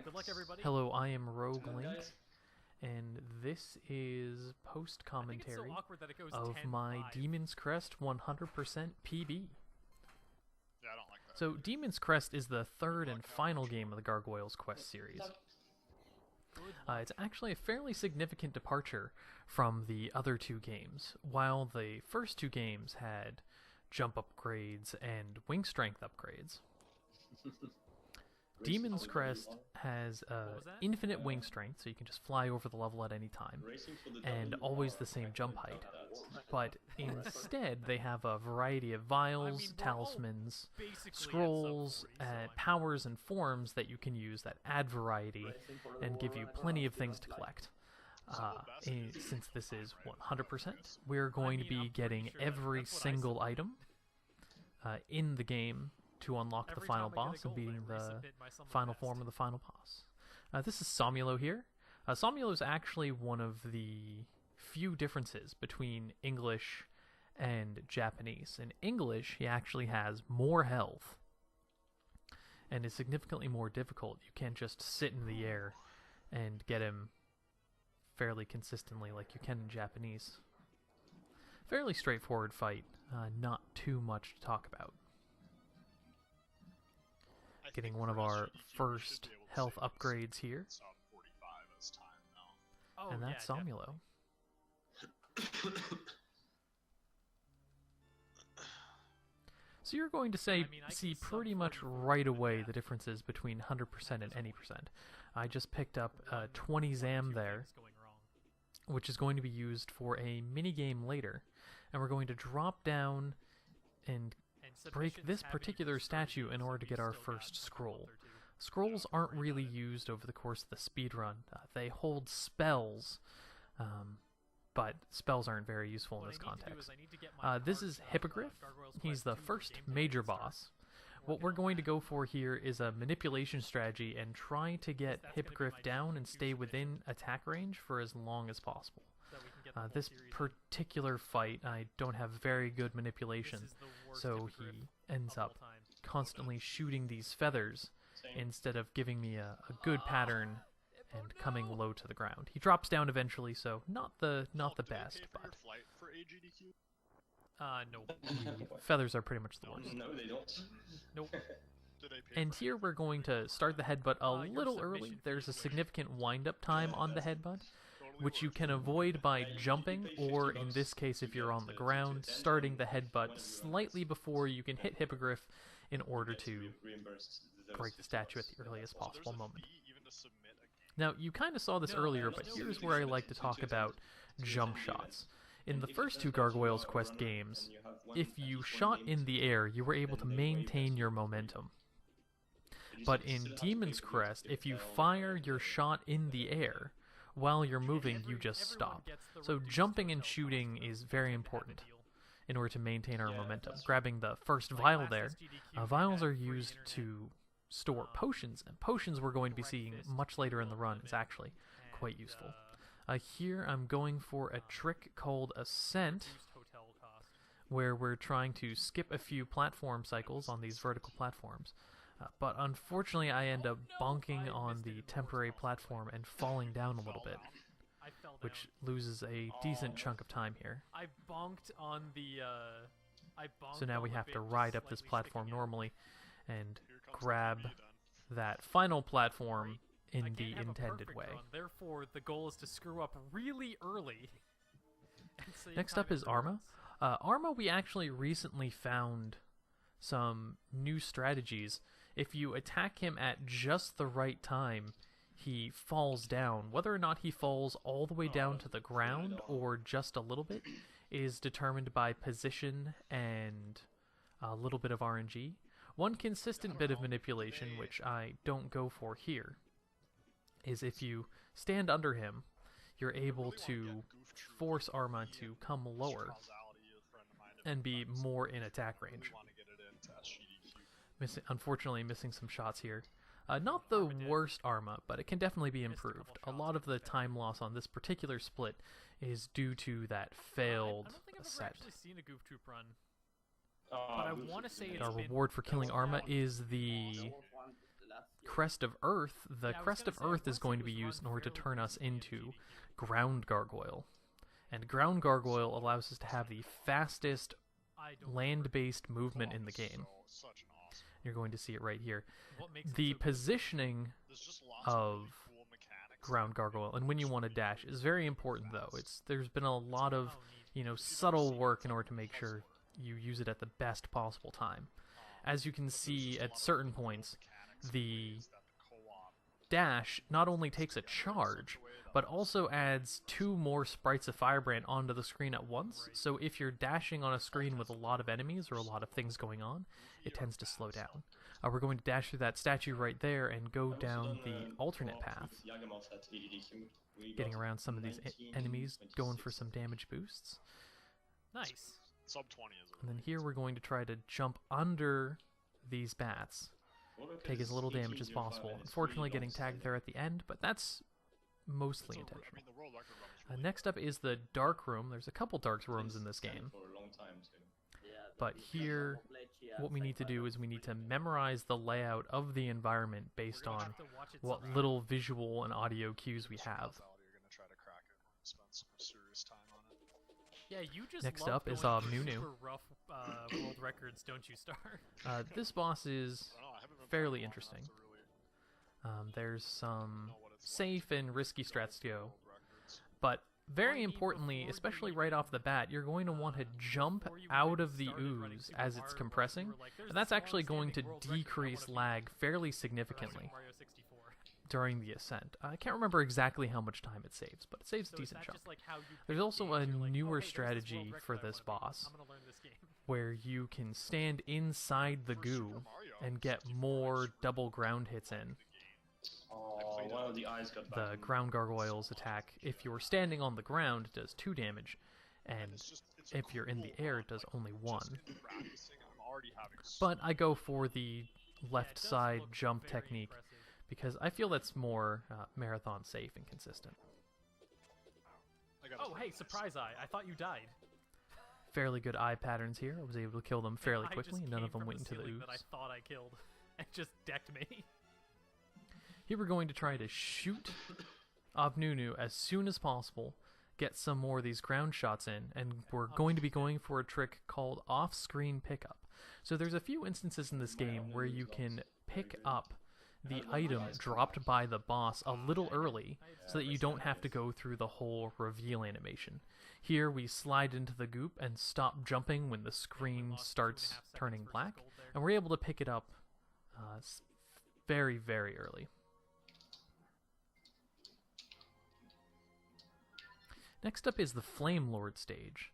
Good luck, everybody. Hello, I am Rogue Link, and this is post-commentary of my Demon's Crest 100% PB. Yeah, I don't like that. So, Demon's Crest is the third and final game of the Gargoyles Quest series. It's actually a fairly significant departure from the other two games. While the first two games had jump upgrades and wing strength upgrades, Demon's Crest has infinite wing strength, so you can just fly over the level at any time, and always the same jump height. But instead, they have a variety of vials, talismans, scrolls, powers, and forms that you can use that add variety and give you plenty of things to collect. Since this is 100%, we're going to be getting every single item in the game to unlock the final boss and beating the final form of the final boss. This is Samulo here. Samulo is actually one of the few differences between English and Japanese. In English, he actually has more health and is significantly more difficult. You can't just sit in the air and get him fairly consistently like you can in Japanese. Fairly straightforward fight, not too much to talk about. Getting one of our first health upgrades here. And that's Samulo. So you're going to see pretty much right away the differences between 100% and any percent. I just picked up 20 ZAM there, which is going to be used for a mini-game later. And we're going to drop down and break this particular statue in order to get our first scroll. Scrolls aren't really used over the course of the speedrun. They hold spells, but spells aren't very useful in this context. This is Hippogriff. He's the first major boss. What we're going to go for here is a manipulation strategy and try to get Hippogriff down and stay within attack range for as long as possible. This particular fight, I don't have very good manipulation, so he ends up constantly shooting these feathers instead of giving me a good pattern and coming low to the ground. He drops down eventually, so not the best, but No. the feathers are pretty much the worst. No, they don't. Nope. And here we're going to start the headbutt a little early. There's a significant wind-up time on the headbutt, which you can avoid by jumping, or in this case, if you're on the ground, starting the headbutt slightly before you can hit Hippogriff in order to break the statue at the earliest possible moment. Now, you kind of saw this earlier, but here's where I like to talk about jump shots. In the first two Gargoyles Quest games, if you shot in the air, you were able to maintain your momentum. But in Demon's Crest, if you fire your shot in the air, while you're moving, you just stop. So jumping and shooting is very important in order to maintain our momentum. Grabbing the first vial there, vials are used to store potions, and potions we're going to be seeing much later in the run is actually quite useful. Here I'm going for a trick called Ascent, where we're trying to skip a few platform cycles on these vertical platforms. But unfortunately, I end up bonking on the temporary platform and falling down a little bit, which loses a decent chunk of time here. I bonked on the. So now we have to ride up this platform normally and grab that final platform in the intended way. Therefore, the goal is to screw up really early. Next up is Arma. Arma, we actually recently found some new strategies. If you attack him at just the right time, he falls down. Whether or not he falls all the way down to the ground or just a little bit is determined by position and a little bit of RNG. One consistent bit of manipulation, which I don't go for here, is if you stand under him, you're able to force Arma to come lower and be more in attack range. Unfortunately, missing some shots here. Not the worst Arma, but it can definitely be improved. A lot of the time loss on this particular split is due to that failed set. I've actually seen a Goof Troop run, but I want to say Our reward for killing Arma is the Crest of Earth, the Crest of Earth is going to be used in order to turn us into Ground Gargoyle. And Ground Gargoyle allows us to have the fastest land-based movement in the game. You're going to see it right here. The positioning of Ground Gargoyle and when you want to dash is very important, though. There's been a lot of, subtle work in order to make sure you use it at the best possible time. As you can see at certain points, the dash not only takes a charge, but also adds 2 more sprites of Firebrand onto the screen at once, so if you're dashing on a screen with a lot of enemies or a lot of things going on, it tends to slow down. We're going to dash through that statue right there and go down the alternate path, getting around some of these enemies, going for some damage boosts. Nice. Sub 20 is And then here we're going to try to jump under these bats, take as little damage as possible. Unfortunately getting tagged there at the end, but that's mostly intentional. Next up is the dark room. There's a couple dark rooms in this game. But here, what we need to do is we need to memorize the layout of the environment based on what little visual and audio cues we have. Yeah, you just Next love up is going for Nunu. super rough world records, don't you, Star? This boss is fairly interesting. There's some safe and risky strats to go, but very importantly, especially right off the bat, you're going to want to jump out of the ooze as it's compressing, and that's actually going to decrease lag fairly significantly during the ascent. I can't remember exactly how much time it saves, but it saves a decent chunk. There's also a newer strategy for this boss, where you can stand inside the goo and get more double ground hits in. One of the eyes got back. The Ground Gargoyle's attack, if you're standing on the ground, does 2 damage, and if you're in the air, it does only 1. But I go for the left side jump technique, because I feel that's more marathon safe and consistent. Oh, hey, surprise eye. I thought you died. Fairly good eye patterns here. I was able to kill them fairly quickly, and none of them went into the ooze. That I thought I killed and just decked me. Here we're going to try to shoot Nunu as soon as possible, get some more of these ground shots in, and we're going to be going for a trick called off-screen pickup. So there's a few instances in this game where you can pick up the item dropped by the boss a little early so that you don't have to go through the whole reveal animation. Here we slide into the goop and stop jumping when the screen starts turning black, and we're able to pick it up very, very early. Next up is the Flame Lord stage.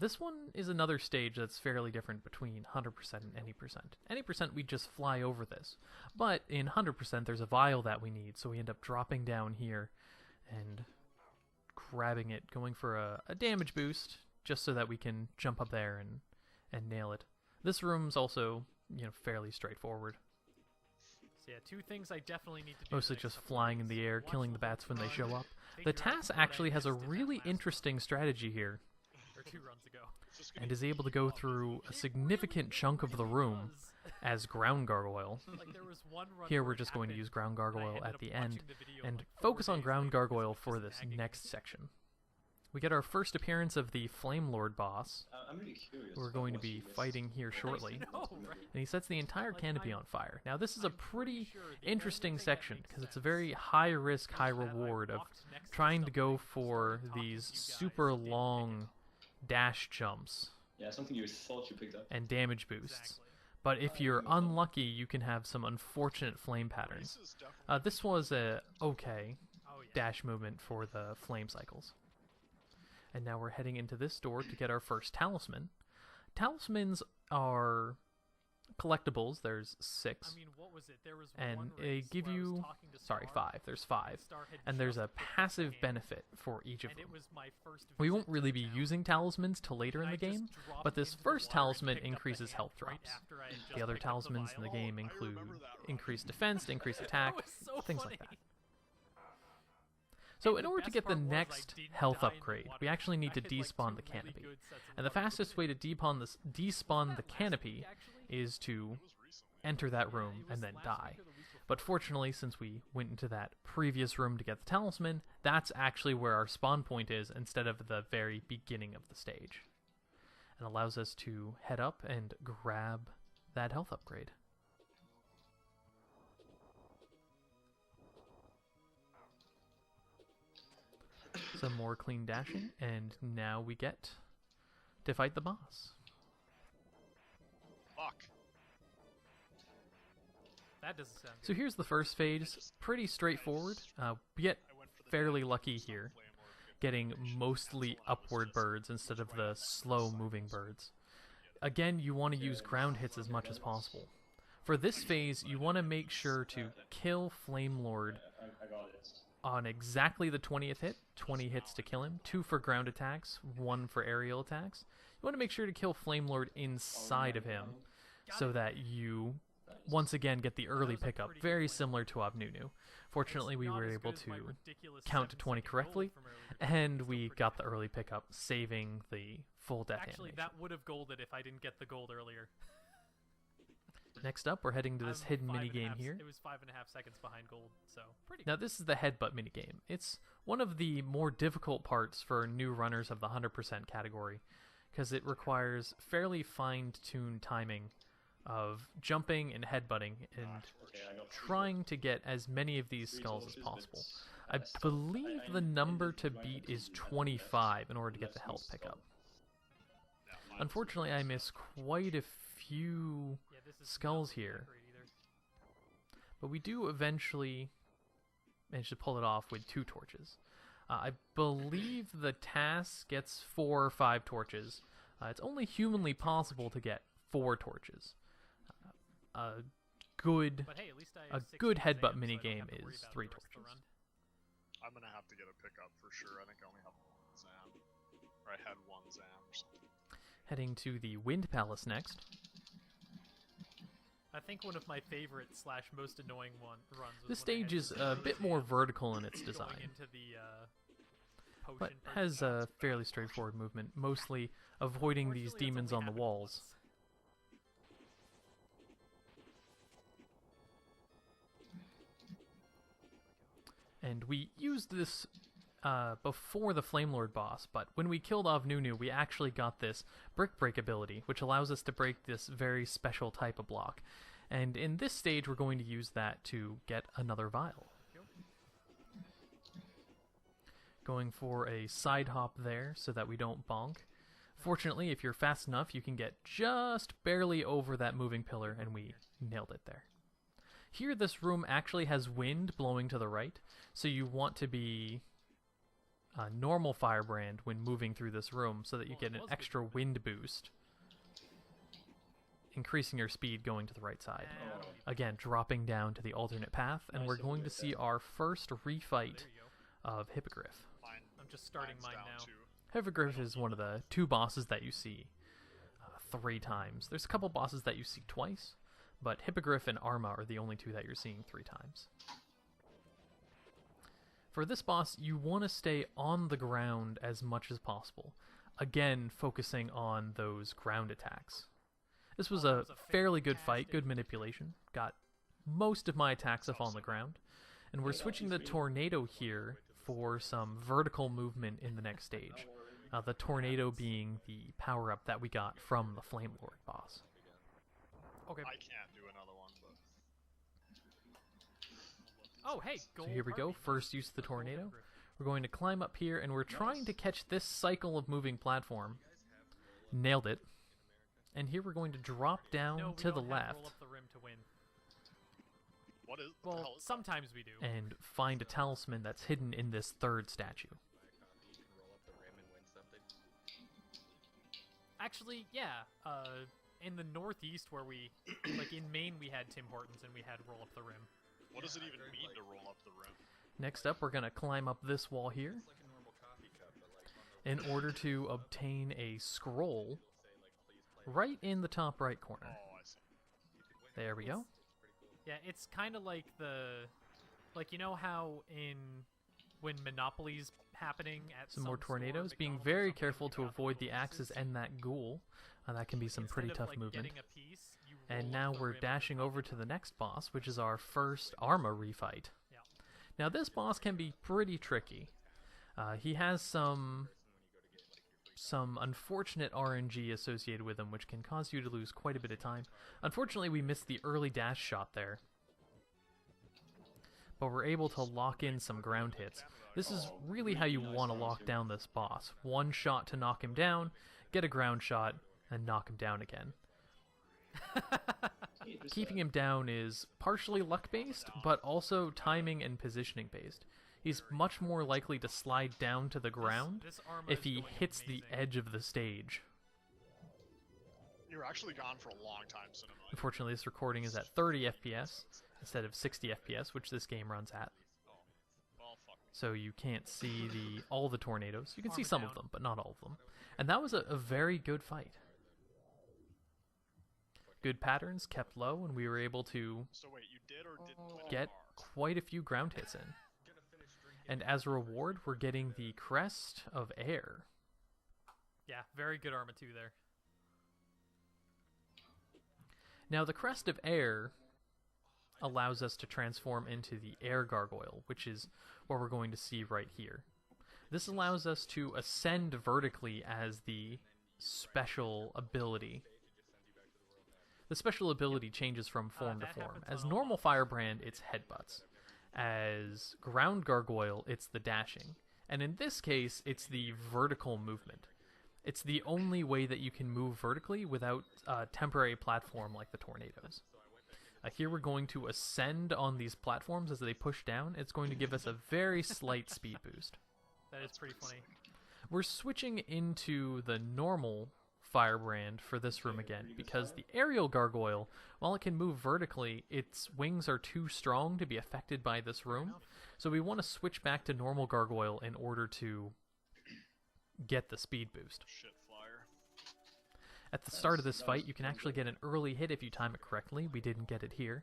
This one is another stage that's fairly different between 100% and any percent. Any percent we just fly over this, but in 100% there's a vial that we need, so we end up dropping down here and grabbing it, going for a damage boost, just so that we can jump up there and nail it. This room's also, fairly straightforward. So yeah, 2 things I definitely need to do. Mostly just flying in the air, killing the bats when they show up. The TAS actually has a really interesting strategy here, or 2 runs ago, and is able to go through a significant chunk of the room as Ground Gargoyle. Here we're just going to use Ground Gargoyle at the end, and focus on Ground Gargoyle for this next section. We get our first appearance of the Flame Lord boss, I'm really curious. who we're going to be fighting here shortly, and he sets the entire canopy on fire. Now this is a pretty interesting section, because it's a very high-risk, high-reward of trying to go for these super long dash jumps Yeah, something you thought you picked up. and damage boosts. But if you're unlucky, you can have some unfortunate flame patterns. This was a okay dash movement for the flame cycles. And now we're heading into this door to get our first talisman. Talismans are collectibles. There's 6. I mean, what was it? There was And one they race give where I was you... talking to Sorry, Star, 5. There's 5. Star had And there's just a picked up passive the game, benefit for each of and them. it was my first We visit won't to really the be town. using talismans till later in I the just game, dropped but this into the first water and talisman picked up the increases hand health right drops. after I had just The other picked up the talismans in the vial. game I include remember that increased defense, increased attack, That was so things funny. like that. So in The order to best get the part was I next didn't health die in the upgrade, water. we actually need I to had, like, despawn 2 the really canopy. good sets of And the luck. fastest way to despawn the canopy is to enter that room and then die. But fortunately, since we went into that previous room to get the talisman, that's actually where our spawn point is instead of the very beginning of the stage. And allows us to head up and grab that health upgrade. Some more clean dashing, and now we get to fight the boss. Fuck. That doesn't sound good. So here's the first phase, pretty straightforward. We get fairly lucky here, getting mostly upward birds instead of the slow-moving birds. Again, you want to use ground hits as much as possible. For this phase, you want to make sure to kill Flame Lord on exactly the 20th hit, 20 hits to kill him, 2 for ground attacks, 1 for aerial attacks. You want to make sure to kill Flame Lord inside of him so that you once again get the early pickup, very similar to Obnunu. Fortunately, we were able to count to 20 correctly, and we got the early pickup, saving the full death Actually, animation. that would have golded if I didn't get the gold earlier. Next up, we're heading to this hidden minigame here. It was 5.5 seconds behind gold, so pretty Now, this is the headbutt minigame. It's one of the more difficult parts for new runners of the 100% category, because it requires fairly fine-tuned timing of jumping and headbutting and trying to get as many of these skulls as possible. I believe the number to beat is 25 in order to get the health pickup. Unfortunately, I missed quite a few skulls here, but we do eventually manage to pull it off with 2 torches. I believe the task gets 4 or 5 torches. It's only humanly possible to get 4 torches. A good headbutt minigame is 3 torches. I'm gonna have to get a pickup for sure. I think I only have 1 Zam. Or I had 1 Zam or something. Heading to the Wind Palace next. I think one of my favorite / most annoying runs. This stage is a bit more vertical in its design, into the, but has a fairly straightforward movement, mostly avoiding these demons on the walls. And we used this before the Flame Lord boss, but when we killed Obnunu, we actually got this Brick Break ability, which allows us to break this very special type of block. And in this stage, we're going to use that to get another vial. Going for a side hop there so that we don't bonk. Fortunately, if you're fast enough, you can get just barely over that moving pillar, and we nailed it there. Here, this room actually has wind blowing to the right, so you want to be a normal Firebrand when moving through this room so that you get an extra wind boost, increasing your speed going to the right side. Again, dropping down to the alternate path, and we're going to see our first refight of Hippogriff. I'm just starting mine now. Hippogriff is one of the 2 bosses that you see 3 times. There's a couple bosses that you see twice, but Hippogriff and Arma are the only 2 that you're seeing 3 times. For this boss, you want to stay on the ground as much as possible, again focusing on those ground attacks. This was a fairly good fight, good manipulation, got most of my attacks off on the ground, and we're switching the Tornado here for some vertical movement in the next stage, the Tornado being the power-up that we got from the Flame Lord boss. Okay. I can't do another one, but... Oh, hey, So here we go, first use of the Tornado. We're going to climb up here, and we're trying to catch this cycle of moving platform. Nailed it. And here we're going to drop down to the left. Roll up the rim to win. What is the Well, hell is sometimes we do. And find a talisman that's hidden in this 3rd statue. Actually, yeah. In the northeast where we, like in Maine, we had Tim Hortons and we had roll up the rim. What does it even mean to roll up the rim? Next up, we're going to climb up this wall here in order to obtain a scroll right in the top right corner. Oh, I see. There we go. Yeah, it's kind of like you know how when Monopoly's happening at Some more store, tornadoes. Being McDonald's or very something, careful you to have avoid the little axes houses. and that ghoul. That can be some pretty Instead of, tough movement. Getting a piece, you And now we're dashing over to the next boss, which is our first Arma refight. Yeah. Now this boss can be pretty tricky. He has some unfortunate RNG associated with him, which can cause you to lose quite a bit of time. Unfortunately, we missed the early dash shot there, but we're able to lock in some ground hits. This is really how you want to lock down this boss. One shot to knock him down, get a ground shot, and knock him down again. Keeping him down is partially luck-based, but also timing and positioning-based. He's much more likely to slide down to the ground if he hits the edge of the stage. You're actually gone for a long time, Cinema. Unfortunately, this recording is at 30 FPS instead of 60 FPS, which this game runs at. Well, fuck. So you can't see all the tornadoes. You can see some of them, but not all of them. And that was a very good fight. Good patterns, kept low, and we were able to So wait, you did or didn't get quite a few ground hits in. And as a reward, we're getting the Crest of Air. Yeah, very good Arma 2 there. Now, the Crest of Air allows us to transform into the Air Gargoyle, which is what we're going to see right here. This allows us to ascend vertically as the special ability. The special ability changes from form to form. As normal Firebrand, it's headbutts. As Ground Gargoyle, it's the dashing. And in this case, it's the vertical movement. It's the only way that you can move vertically without a temporary platform like the tornadoes. Here we're going to ascend on these platforms as they push down. It's going to give us a very slight speed boost. That is pretty funny. We're switching into the normal Firebrand for this room again, because the Aerial Gargoyle, while it can move vertically, its wings are too strong to be affected by this room. So we want to switch back to normal Gargoyle in order to get the speed boost. Shit flyer. At the start of this fight, you can actually get an early hit if you time it correctly. We didn't get it here.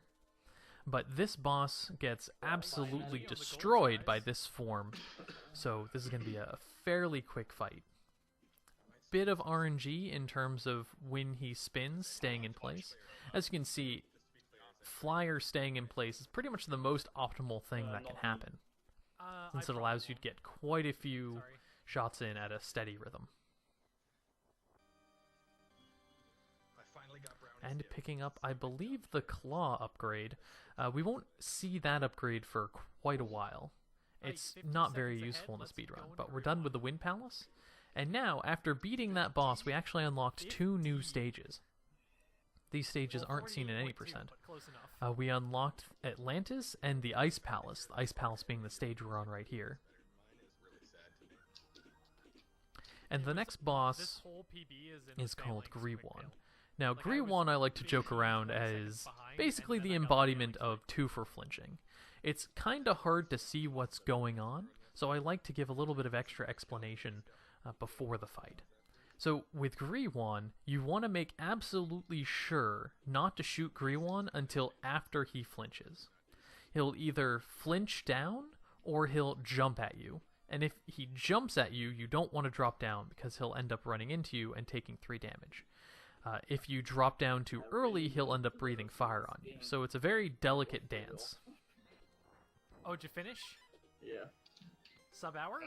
But this boss gets absolutely destroyed by this form, so this is going to be a fairly quick fight. Bit of RNG in terms of when he spins, staying in place. As you can see, Flyer staying in place is pretty much the most optimal thing that can happen, since it allows you to get quite a few shots in at a steady rhythm. And picking up, I believe, the Claw upgrade. We won't see that upgrade for quite a while. It's not very useful in a speedrun, but we're done with the Wind Palace. And now, after beating that boss, we actually unlocked 2 new stages. These stages aren't seen in any percent. We unlocked Atlantis and the Ice Palace. The Ice Palace being the stage we're on right here. And the next boss is called Griwan. Now, Griwan I like to joke around as basically the embodiment of 2 for flinching. It's kinda hard to see what's going on, so I like to give a little bit of extra explanation before the fight. So with Griwan, you want to make absolutely sure not to shoot Griwan until after he flinches. He'll either flinch down or he'll jump at you. And if he jumps at you, you don't want to drop down because he'll end up running into you and taking 3 damage. If you drop down too early, he'll end up breathing fire on you. So it's a very delicate dance. Oh, did you finish? Yeah. Sub-hour?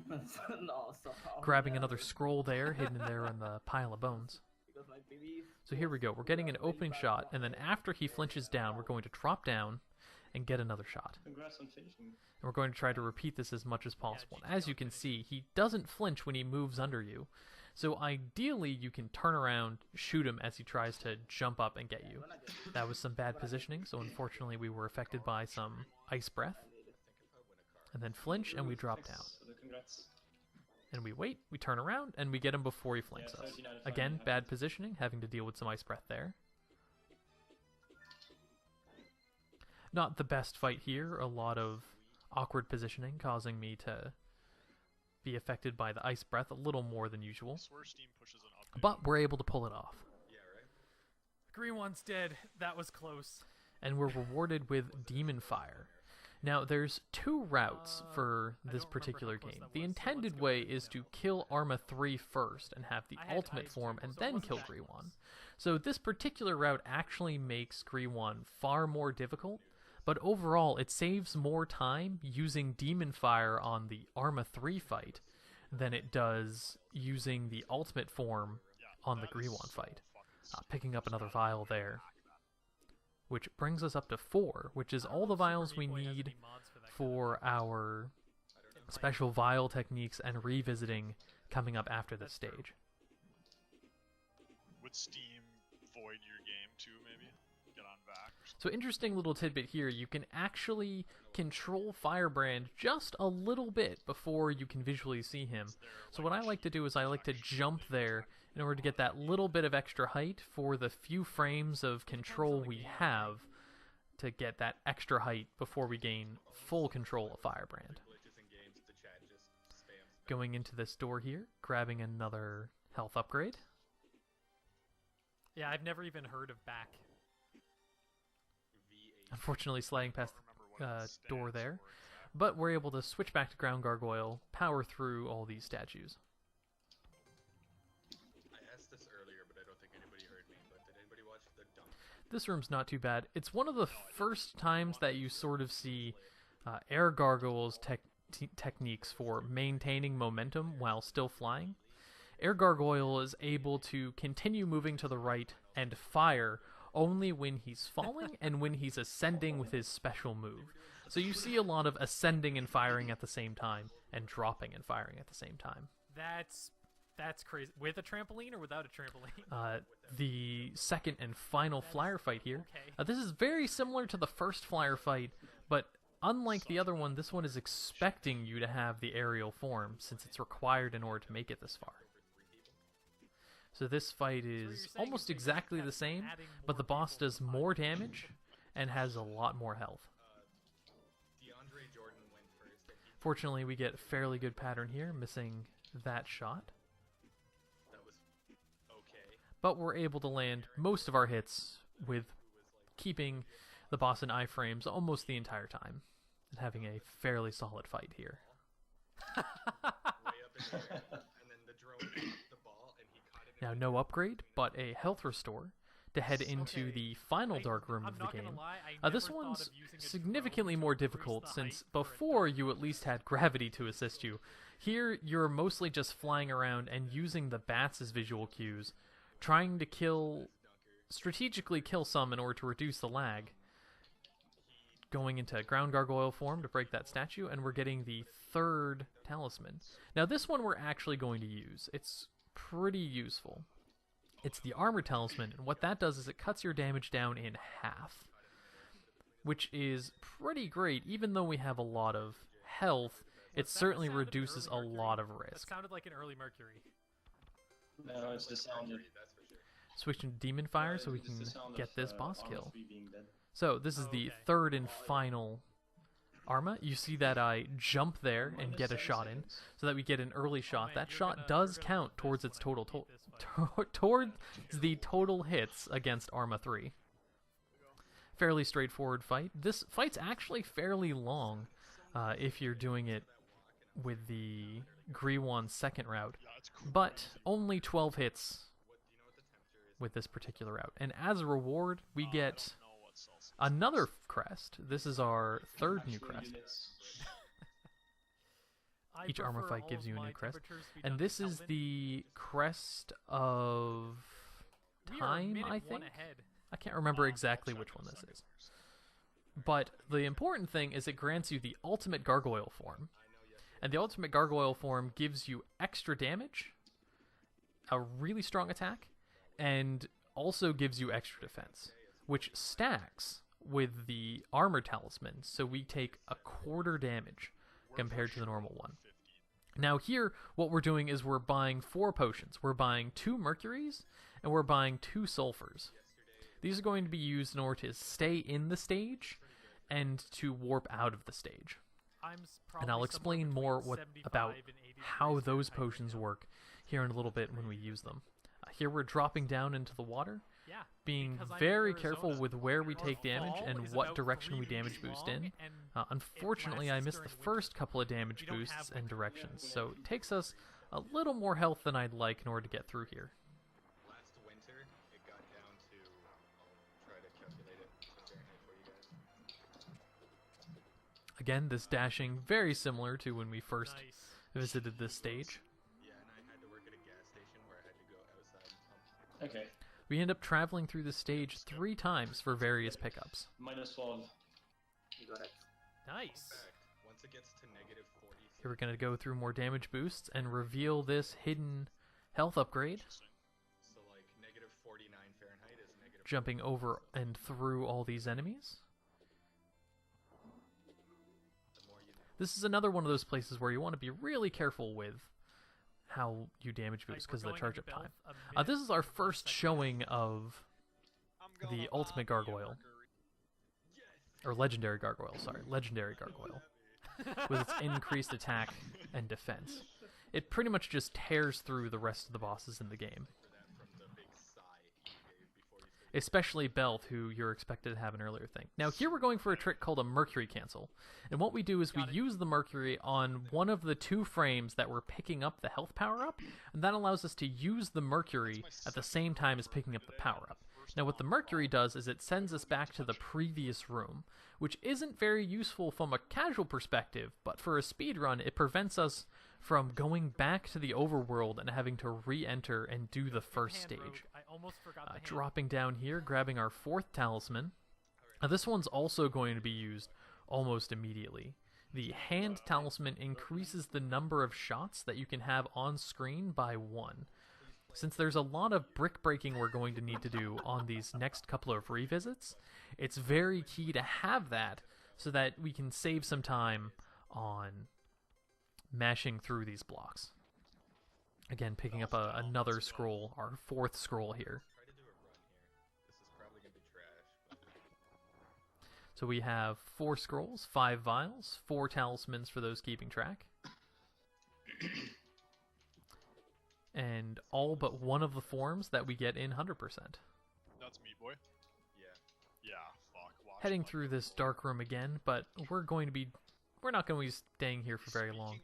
That's dumb, dude. No, stop. Grabbing another scroll there, hidden there in the pile of bones. Because my baby. So here we go. We're getting an opening shot, and then after he flinches down, we're going to drop down and get another shot. Congrats on finishing. And we're going to try to repeat this as much as possible. And as you can see, he doesn't flinch when he moves under you. So ideally, you can turn around, shoot him as he tries to jump up and get you. That was some bad positioning, so unfortunately we were affected by some ice breath. And then flinch, and we drop down. Congrats. And we wait, we turn around, and we get him before he flanks us. Again, bad positioning, having to deal with some ice breath there. Not the best fight here, a lot of awkward positioning, causing me to be affected by the ice breath a little more than usual. I swear Steam pushes an update. But we're able to pull it off. Green one's dead. That was close. And we're rewarded with Demon Fire. Now, there's two routes for I this don't remember particular how close game. that The was, so intended let's go way with is to no. kill Arma 3 first and have the I had ultimate eyes form too, and so it then wasn't kill that Greewon. close. So this particular route actually makes Greewon far more difficult, but overall it saves more time using Demon Fire on the Arma 3 fight than it does using the ultimate form Yeah, on the that is Greewon so fight. fucking Picking up stupid. another Just gotta vial there, hack that. which brings us up to 4, which is I don't all know the if Super vials we Meat Boy has need any mods for that kind of for thing. our special vial techniques and revisiting coming up after this That's true. stage. Would Steam void your game too, maybe? Get on back or something? So interesting little tidbit here, you can actually control Firebrand just a little bit before you can visually see him. So what I like to do is I like to jump there in order to get that little bit of extra height for the few frames of control we have to get that extra height before we gain full control of Firebrand. Going into this door here, grabbing another health upgrade. Yeah, I've never even heard of back. Unfortunately sliding past I don't remember what the it door stands there. for exactly. But we're able to switch back to Ground Gargoyle, power through all these statues. I asked this earlier, but I don't think anybody heard me. But did anybody watch the dump? This room's not too bad. It's one of the first times that you sort of see Air Gargoyle's techniques for maintaining momentum while still flying. Air Gargoyle is able to continue moving to the right and fire only when he's falling and when he's ascending with his special move. So you see a lot of ascending and firing at the same time, and dropping and firing at the same time. That's crazy. With a trampoline or without a trampoline? The second and final flyer fight here. Okay. This is very similar to the first flyer fight, but unlike the other one, this one is expecting you to have the aerial form, since it's required in order to make it this far. So this fight is almost exactly the same, but the boss does more damage and has a lot more health. DeAndre Jordan went first. And he, Fortunately, we get a fairly good pattern here, missing that shot. that was okay. But we're able to land most of our hits with keeping the boss in iframes almost the entire time, and having a fairly solid fight here. Way up in the air, and then the drone caught the ball, and he caught it. Now, no upgrade, but a health restore to head into Okay. the final dark room I'm of the not gonna game. lie, I This never thought one's of using a significantly drone more to increase difficult, the since height for a before you at least had gravity to assist you. Here, you're mostly just flying around and using the bats as visual cues, trying to strategically kill some in order to reduce the lag. Going into Ground Gargoyle form to break that statue, and we're getting the third talisman. Now, this one we're actually going to use. It's pretty useful. It's the Armor Talisman, and what that does is it cuts your damage down in half, which is pretty great. Even though we have a lot of health, it Was that the certainly sound of an reduces a early Mercury? lot of That risk. sounded like an early Mercury. No, it's the sound of That's for sure. Switching to Demon Fire so we it's can the sound get of, this boss Armor kill. 3 being dead. So this is the Okay. third and final Arma. You see that I jump there and get a shot in, so that we get an early shot. man, That you're shot gonna- does you're gonna count love towards this its when I total beat this fight. towards the total hits against Arma 3. Fairly straightforward fight. This fight's actually fairly long if you're doing it with the Greewon second route, Yeah, it's cool. but only 12 hits with this particular route. And as a reward, we I get don't know what Celsius another is. crest. This is our third new Actual crest. units. I Each armor prefer fight all gives of you a my new crest. temperatures to be And done this in is Kelvin. the crest of We are a time, minute I one think. ahead. I can't remember I'll exactly check which in one a this second is. here. But the important thing is it grants you the ultimate gargoyle form. And the ultimate gargoyle form gives you extra damage, a really strong attack, and also gives you extra defense, which stacks with the armor talisman, so we take a quarter damage compared to the normal one. Now here, what we're doing is we're buying 4 potions. We're buying 2 mercuries, and we're buying 2 sulfurs. These are going to be used in order to stay in the stage and to warp out of the stage. And I'll explain more about how those potions work here in a little bit when we use them. Here we're dropping down into the water. Yeah. being because I'm in very Arizona. careful with where we Our take damage fall and is what about direction 3 we damage weeks boost long, in. and Unfortunately, I lasts missed the during first winter. couple of damage We don't boosts have and winter. directions, so it takes us a little more health than I'd like in order to get through here. Last winter, it got down to. I'll try to calculate it in Fahrenheit for you guys. Again, this dashing very similar to when we first Nice. visited this stage. Yeah, and I had to work at a gas station where I had to go outside and pump. Okay. We end up traveling through the stage 3 times for various pickups. -12. You got it. Nice. Fact, once it gets to negative 40. Here we're going to go through more damage boosts and reveal this hidden health upgrade, So like negative 49 Fahrenheit is negative. jumping over and through all these enemies. The more you know. This is another one of those places where you want to be really careful with how you damage boost because of the charge up time. This is our first showing of the ultimate gargoyle. Or legendary gargoyle, sorry. Legendary gargoyle. With its increased attack and defense. It pretty much just tears through the rest of the bosses in the game. For that from the big sigh he gave before you said Especially Belt, who you're expected to have an earlier thing. Now here we're going for a trick called a mercury cancel. And what we do is we use the mercury on one of the 2 frames that we're picking up the health power-up, and that allows us to use the mercury at the same time as picking up the power-up. Now what the mercury does is it sends us back to the previous room, which isn't very useful from a casual perspective, but for a speedrun it prevents us from going back to the overworld and having to re-enter and do the first stage. I almost forgot the hand. Dropping down here, grabbing our 4th talisman. Now this one's also going to be used almost immediately. The hand talisman increases the number of shots that you can have on screen by 1. Since there's a lot of brick breaking we're going to need to do on these next couple of revisits, it's very key to have that so that we can save some time on mashing through these blocks. Again, picking up another scroll, our 4th scroll here. try to do a run here. This is probably gonna be trash, but So we have 4 scrolls, 5 vials, 4 talismans for those keeping track. And all but one of the forms that we get in 100%. That's me, boy. yeah. Yeah, fuck. Watch Heading my through go. this dark room again, but we're not going to be staying here for very long.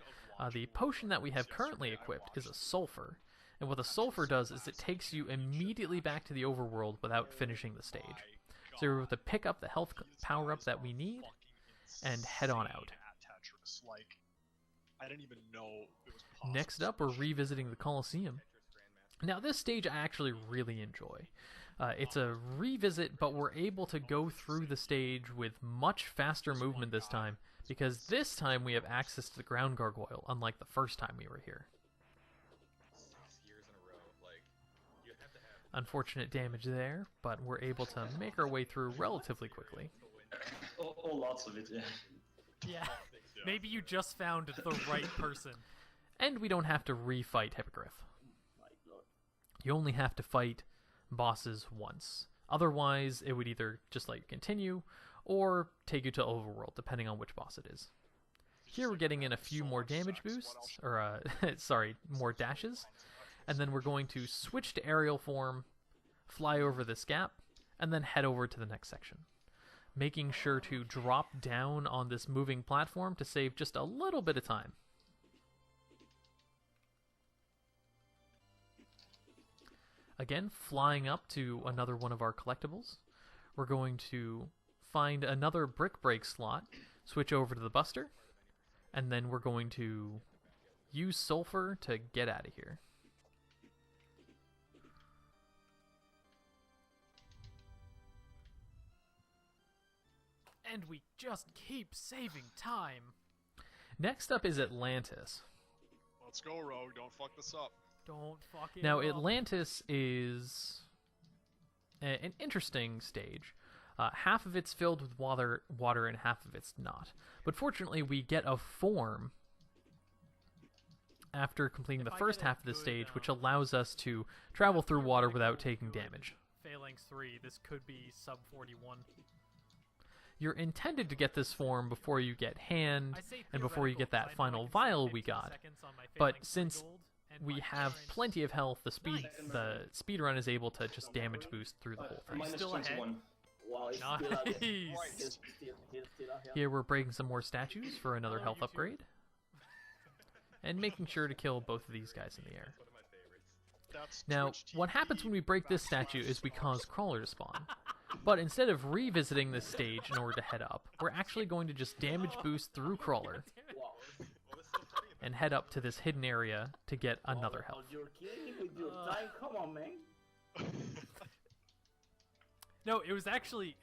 The potion that we have currently equipped is a sulfur, and what the sulfur does is it takes you immediately back to the overworld without finishing the stage. So we're able to pick up the health power-up that we need and head on out. At Tetris. Like, I didn't even know it was possible. Next up, we're revisiting the Colosseum. Now, this stage I actually really enjoy. It's a revisit, but we're able to go through the stage with much faster movement this time, because this time we have access to the ground gargoyle, unlike the first time we were here. 6 years in a row, like you have to have. Unfortunate damage there, but we're able to make our way through relatively quickly. Oh, lots of it, yeah. Yeah. Maybe you just found the right person. And we don't have to refight Hippogriff. My lord. You only have to fight bosses once. Otherwise, it would either just let you continue, or take you to Overworld, depending on which boss it is. Here we're getting in a few more damage boosts, or sorry, more dashes, and then we're going to switch to aerial form, fly over this gap, and then head over to the next section. Making sure to drop down on this moving platform to save just a little bit of time. Again, flying up to another one of our collectibles, we're going to find another brick break slot, switch over to the Buster, and then we're going to use Sulfur to get out of here. And we just keep saving time. Next up is Atlantis. Let's go, Rogue. Don't fuck this up. Don't fuck it Now, up. Atlantis is an interesting stage. Half of it's filled with water, and half of it's not. But fortunately, we get a form after completing the first half of the stage, which allows us to travel through water without taking damage. Phalanx 3, this could be sub 41. You're intended to get this form before you get hand, I say and before you get theoretical, that 'cause I know I final can save vial we 15 got. seconds on my But Phalanx 3 since gold, we have plenty of health. The speed run is able to just damage boost through the whole thing. Minus Still ahead. 21. Wow, it's Nice. still out there. He's still out here. Here we're breaking some more statues for another health upgrade. And making sure to kill both of these guys in the air. One of my favorites. That's Now, Twitch what TV. happens when we break this statue is we cause Crawler to spawn. But instead of revisiting this stage in order to head up, we're actually going to just damage boost through Crawler Wow. What was so funny about and head up to this hidden area to get another Oh, health. you're kidding me with your time? Come on, man. No, it's actually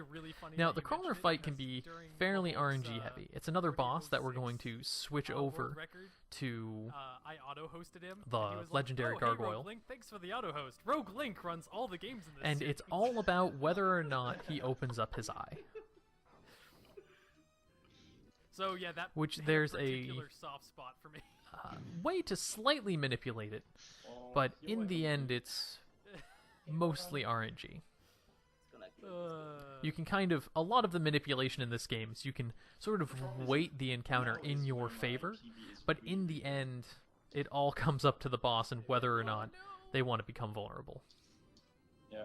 really funny. Now, that the you Crawler mention it, fight can because be during fairly World's, RNG heavy. It's another boss that we're going 2006, to switch world over record, to I auto-hosted him. the and he was legendary like, oh, hey, gargoyle. Rogue Link, thanks for the auto-host. Rogue Link runs all the games in this and series. it's all about whether or not he opens up his eye. So yeah, that Which had there's a particular soft spot for me. Way to slightly manipulate it, Oh, but you're in the welcome. end it's mostly RNG. It's gonna kill You can kind of, a lot of the manipulation in this game is you can sort of weight the encounter in your favor, but in the end, it all comes up to the boss and whether or not they want to become vulnerable. Yeah.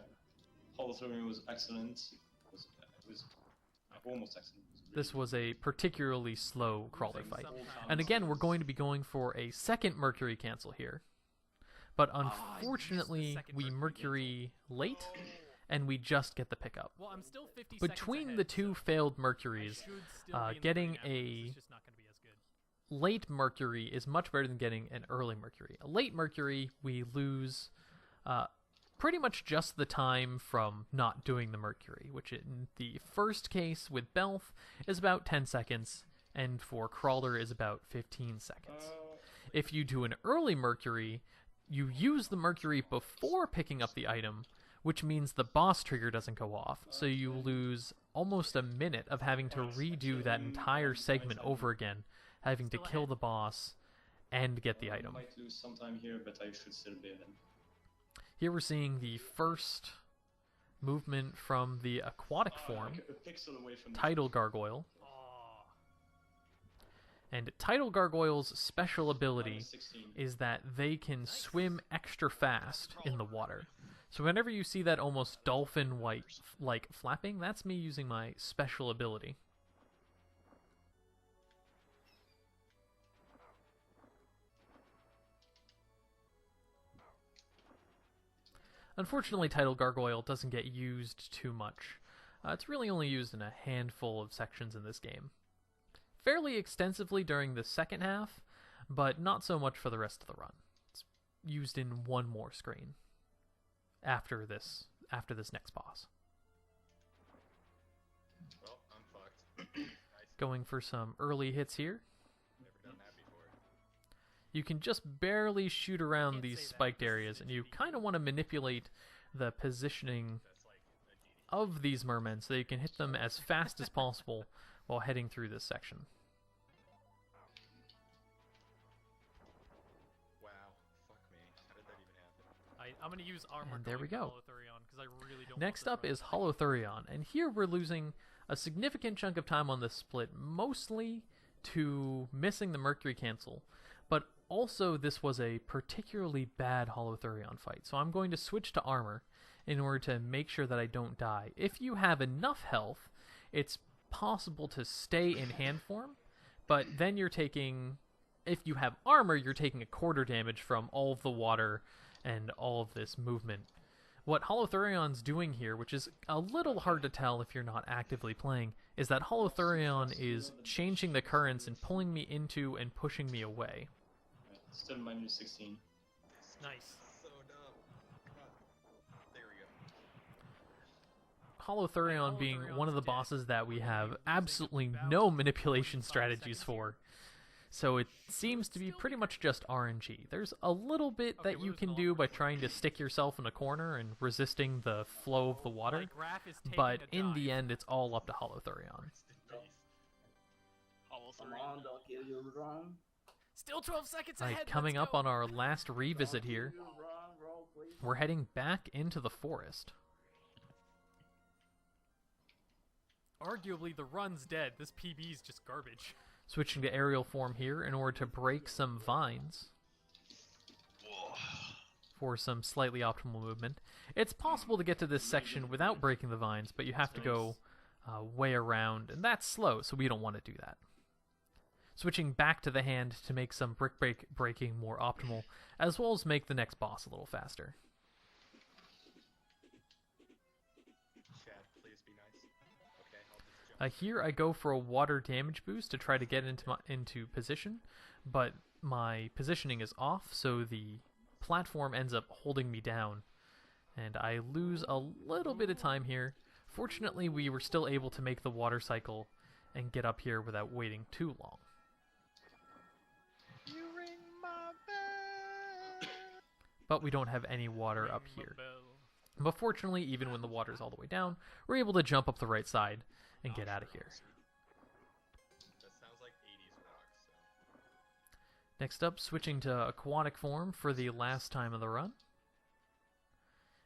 Hollow Throwing was excellent. It was almost excellent. This was a particularly slow crawler Using fight. some And again, we're going to be going for a second Mercury cancel here. But I missed the unfortunately, second we Mercury Mercury late, and we just get the pickup. Well, I'm still 50 Between seconds the ahead, two so failed I Mercuries, should still be in the getting lead after this. a It's just not going to be as good. late Mercury is much better than getting an early Mercury. A late Mercury, we lose pretty much just the time from not doing the Mercury, which in the first case with Belth is about 10 seconds, and for Crawler is about 15 seconds. If you do an early Mercury, you use the Mercury before picking up the item, which means the boss trigger doesn't go off, so you lose almost a minute of having to redo that entire segment over again, having to kill the boss and get the item. Might lose some time here, but I should still be ahead. Here we're seeing the first movement from the aquatic form, A pixel away from Tidal Gargoyle. Oh, And Tidal Gargoyle's special ability -16. is that they can swim extra fast in the water. So whenever you see that almost dolphin white like flapping, that's me using my special ability. Unfortunately, Tidal Gargoyle doesn't get used too much. It's really only used in a handful of sections in this game. Fairly extensively during the second half, but not so much for the rest of the run. It's used in one more screen after this next boss. Well, I'm fucked. Nice. Going for some early hits here. Never done that before. You can just barely shoot around Can't these say that. spiked This is areas, and you HDD. kind of want to manipulate the positioning That's like a genie. of these mermen so you can hit them as fast as possible while heading through this section. Wow. Fuck me. How did that even happen? I'm going to use armor. And there we going go. Holothurion, 'cause I really don't Next want up this is run. Holothurion, and here we're losing a significant chunk of time on this split, mostly to missing the Mercury cancel, but also this was a particularly bad Holothurion fight, so I'm going to switch to armor in order to make sure that I don't die. If you have enough health, it's possible to stay in hand form, but then you're taking, if you have armor, you're taking a quarter damage from all of the water and all of this movement. What Holothurion's doing here, which is a little hard to tell if you're not actively playing, is that Holothurion is changing the currents and pulling me into and pushing me away. Right, still -16. Nice. So dumb. There we go. Holothurion being Holothurion's one of the dead. bosses that we We're have using absolutely about no manipulation 45 strategies seconds for. So it seems to be pretty much just RNG. There's a little bit Okay, that we're you losing can all do our by friends. trying to stick yourself in a corner and resisting the flow of the water, My graph is taking but a in the dive. end it's all up to Holothurion. Rest in peace. Come on, don't kill you, run. Still 12 seconds Alright, ahead. coming let's up go. on our last revisit here, You run, roll, please. we're heading back into the forest. Arguably, the run's dead. This PB's just garbage. Switching to aerial form here in order to break some vines. for some slightly optimal movement. It's possible to get to this section without breaking the vines, but you have to go way around, and that's slow, so we don't want to do that. Switching back to the hand to make some brick breaking more optimal, as well as make the next boss a little faster. Chad, please be nice. Okay, I'll just jump. Here I go for a water damage boost to try to get into position, but my positioning is off, so the platform ends up holding me down, and I lose a little bit of time here. Fortunately, we were still able to make the water cycle and get up here without waiting too long. You ring my bell. But we don't have any water up here. But fortunately, even when the water's all the way down, we're able to jump up the right side and get out of here. That sounds like 80s rock, so. Next up, switching to aquatic form for the last time of the run,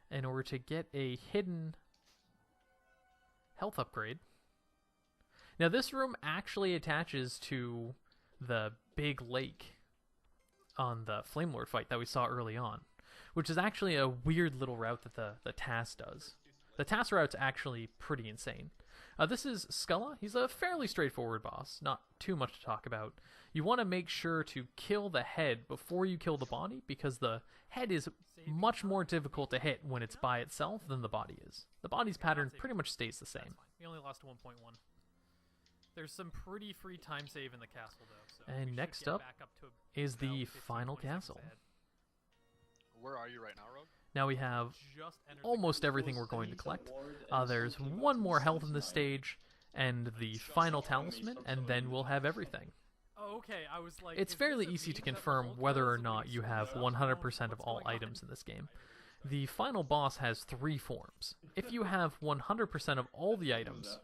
in order to get a hidden health upgrade. Now this room actually attaches to the big lake on the Flame Lord fight that we saw early on, which is actually a weird little route that the TAS does. The TAS route's actually pretty insane. This is Skulla. He's a fairly straightforward boss, not too much to talk about. You want to make sure to kill the head before you kill the body, because the head is much more difficult to hit when it's by itself than the body is. The body's pattern pretty much stays the same. We only lost 1.1. There's some pretty free time save in the castle, though. So And we next should get up back up to is about the 15 final points castle. ahead. Where are you right now, Rogue? Now we have Just entered the almost castle. everything we're going to collect. There's one more health in this stage, and the final talisman, and then we'll have everything. Oh, okay. I was like, It's is fairly this a easy to meme that the confirm Hulk whether does? or not you have 100% of all What's going items on? in this game. The final boss has 3 forms. If you have 100% of all the items,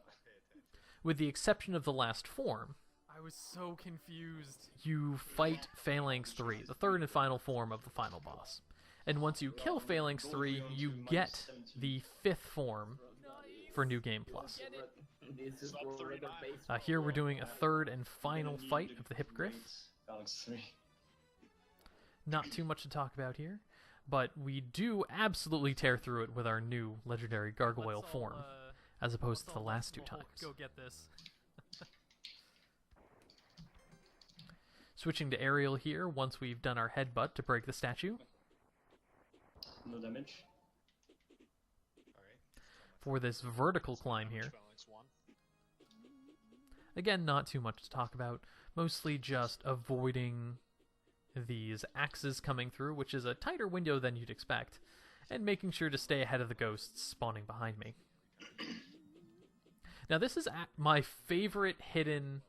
with the exception of the last form, I was so confused. you fight Phalanx 3, the third and final form of the final boss. And once you kill Phalanx 3, you get the 5th form for New Game Plus. This is Sub for 39. regular base. Here we're doing a third and final fight of the Hippogriff. Alex 3. Not too much to talk about here, but we do absolutely tear through it with our new legendary gargoyle Let's all, form, as opposed to the last 2 let's all times. Go get this. Switching to aerial here once we've done our headbutt to break the statue. No damage. Alright. For this vertical climb here. Phalanx 1. Again, not too much to talk about. Mostly just avoiding these axes coming through, which is a tighter window than you'd expect, and making sure to stay ahead of the ghosts spawning behind me. Now this is my favorite hidden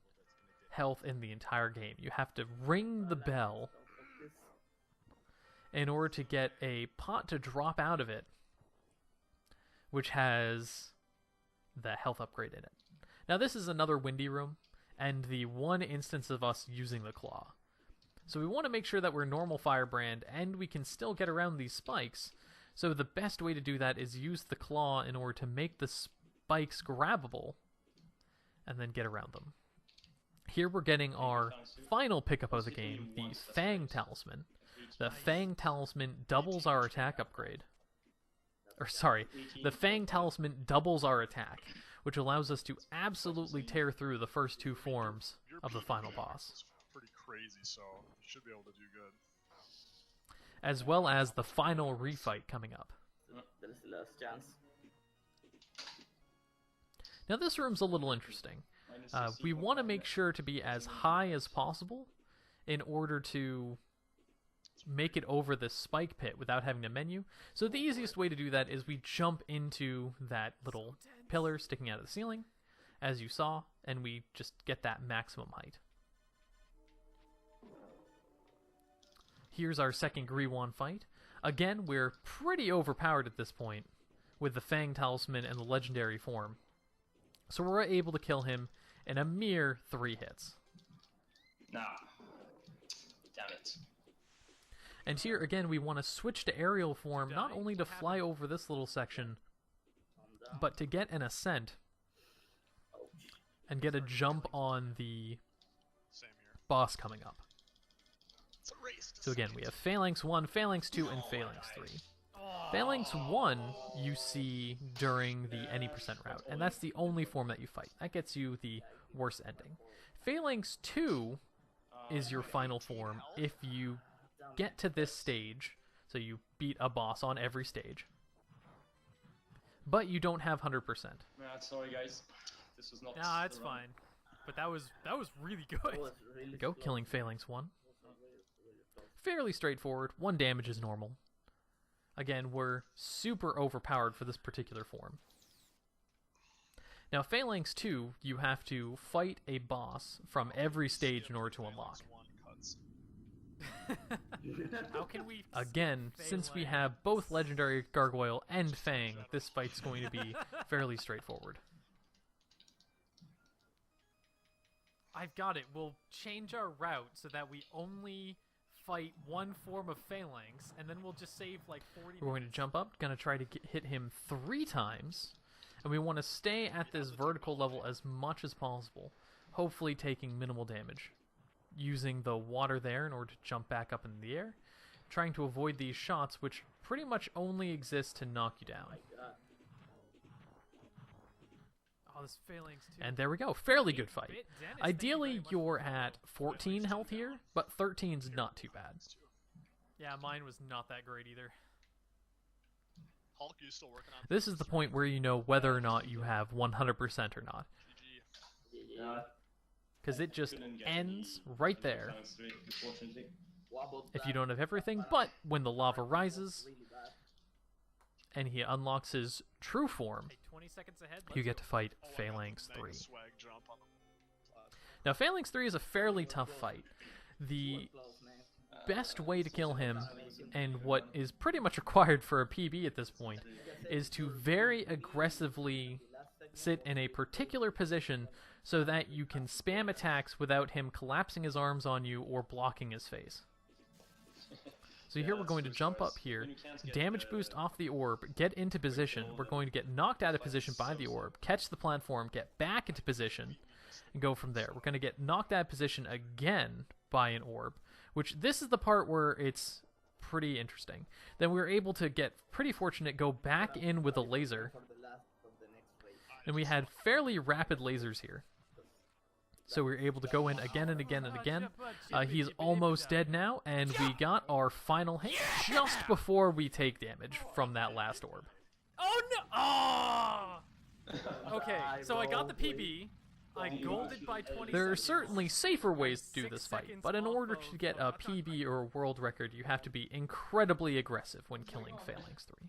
health in the entire game. You have to ring the bell in order to get a pot to drop out of it, which has the health upgrade in it. Now this is another windy room, and the one instance of us using the claw. So we want to make sure that we're normal firebrand, and we can still get around these spikes. So the best way to do that is use the claw in order to make the spikes grabbable, and then get around them. Here we're getting our final pickup of the game, the Fang Talisman. The Fang Talisman doubles our attack upgrade. Or sorry, the Fang Talisman doubles our attack, which allows us to absolutely tear through the first 2 forms Your of the peak final Phalanx boss, is pretty crazy, so you should be able to do good. as well as the final refight coming up. That is the last chance. Now this room's a little interesting. We want to make sure to be as high as possible in order to make it over the spike pit without having a menu. So the easiest way to do that is we jump into that little pillar sticking out of the ceiling, as you saw, and we just get that maximum height. Here's our second Griwan fight. Again, we're pretty overpowered at this point with the Fang Talisman and the legendary form. So we're able to kill him in a mere 3 hits. Nah. Damn it. And here again we want to switch to aerial form, not only to fly over this little section, but to get an ascent and get a jump on the Same here. boss coming up. It's a race. So again, we have Phalanx 1, Phalanx 2, and Phalanx 3. Phalanx 1 you see during the any percent route, and that's the only form that you fight. That gets you the worst ending. Phalanx 2 is your final form if you get to this stage, so you beat a boss on every stage, but you don't have 100%. Sorry guys, this was not. Nah, it's fine. But that was really good. It was really There we go, slow. killing Phalanx 1. Fairly straightforward. 1 damage is normal. Again, we're super overpowered for this particular form. Now, Phalanx 2, you have to fight a boss from every stage in order to unlock. How can we? Again, since we have both Legendary Gargoyle and Fang, this fight's going to be fairly straightforward. I've got it. We'll change our route so that we only fight one form of Phalanx, and then we'll just save like 40 We're going to minutes. jump up, going to try to hit him 3 times, and we want to stay at this vertical level as much as possible, hopefully taking minimal damage. Using the water there in order to jump back up in the air, trying to avoid these shots, which pretty much only exist to knock you down. God. Oh, this Phalanx too. And there we go, fairly good fight. Bit damage. Thank you very Ideally, much. you're at 14 health here, but 13's not too bad. Yeah, mine was not that great either. Hulk, you still working on This is the point where you know whether or not you have 100% or not, GG. Yeah. because it just Couldn't get ends the- right the there Phalanx 3, unfortunately. Wobbled if you back. don't have everything, but when the lava rises Really bad. and he unlocks his true form, Hey, 20 seconds ahead. you let's get go. to fight Oh, I got the Phalanx mega 3. swag jump on the platform. Now, Phalanx 3 is a fairly tough fight. The Close, man. best way to kill him, and what is pretty much required for a PB at this point, is to very aggressively sit in a particular position so that you can spam attacks without him collapsing his arms on you or blocking his face. So here we're going to jump up here, damage boost off the orb, get into position. We're going to get knocked out of position by the orb, catch the platform, get back into position, and go from there. We're going to get knocked out of position again by an orb, which this is the part where it's pretty interesting. Then we were able to get pretty fortunate, go back in with a laser, For the last of the next race. and we had fairly rapid lasers here. So we were able to go in again and again and again. He's almost dead now, and we got our final hit just before we take damage from that last orb. Oh no! Oh! Okay, so I got the PB. I golded by 20 There are seconds. certainly safer ways to do 6 this fight, seconds but in off order of- to get a PB or a world record, you have to be incredibly aggressive when killing Phalanx 3.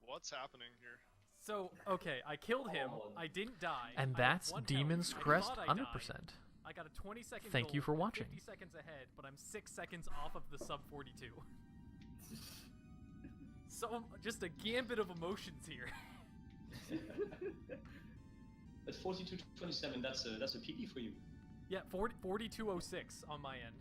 What's happening here? So, okay, I killed him. I didn't die. And I have that's 1 Demon's health. I Crest thought I 100%. died. I got a 20-second Thank you gold. for I'm watching. 50 seconds ahead, but I'm 6 seconds off of the sub 42. So, just a gambit of emotions here. At 42-27, that's a PB for you. Yeah, 4206 on my end.